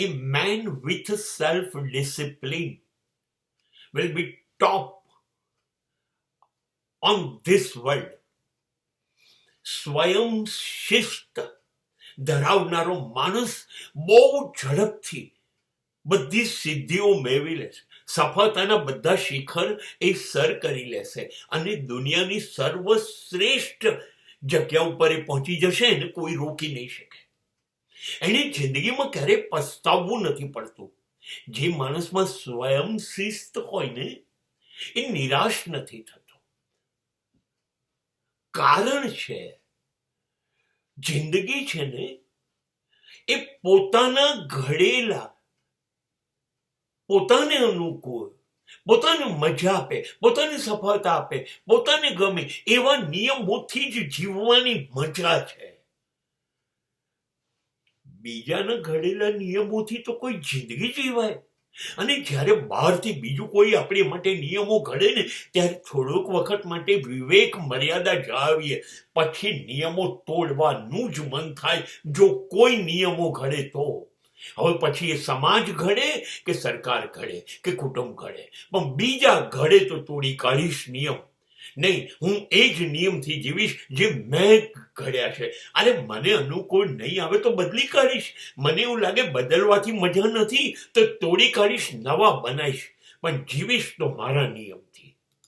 A man with self-discipline will be top on this world. સ્વયં શિસ્ત ધરાવનારો માણસ બહુ ઝડપથી બધી સિદ્ધિઓ મેળવી લેશે, સફળતાના બધા શિખર એ સર કરી લેશે અને દુનિયાની સર્વશ્રેષ્ઠ જગ્યા ઉપર એ પહોંચી જશે એને કોઈ રોકી નહીં શકે. એને જિંદગીમાં ક્યારેય પસ્તાવવું નથી પડતું. જે માણસમાં સ્વયં શિસ્ત હોય ને એ નિરાશ નથી થતો. કારણ છે જિંદગી છે ને એ પોતાના ઘડેલા, પોતાને અનુકૂળ, પોતાને મજા આપે, પોતાને સફળતા આપે, પોતાને ગમે એવા નિયમોથી જ જીવવાની મજા છે. બીજાના ઘડેલા નિયમોથી તો કોઈ જિંદગી જીવાય. અને જ્યારે બહારથી બીજું કોઈ આપણી માટે નિયમો ઘડે ને ત્યારે થોડોક વખત માટે વિવેક મર્યાદા જાળવીએ, પછી નિયમો તોડવાનું જ મન થાય જો કોઈ નિયમો ઘડે તો. હવે પછી એ સમાજ ઘડે કે સરકાર ઘડે કે કુટુંબ ઘડે, પણ બીજા ઘડે તો તોડી કાઢીશ નિયમ. નહીં, હું એ જ નિયમથી જીવીશ જે મેં ઘડ્યા છે. અરે મને અનુકૂળ નહીં આવે તો બદલી કાઢીશ. મને એવું લાગે બદલવાથી મજા નથી તો તોડી કાઢીશ, નવા બનાવીશ, પણ જીવીશ તો મારા નિયમ.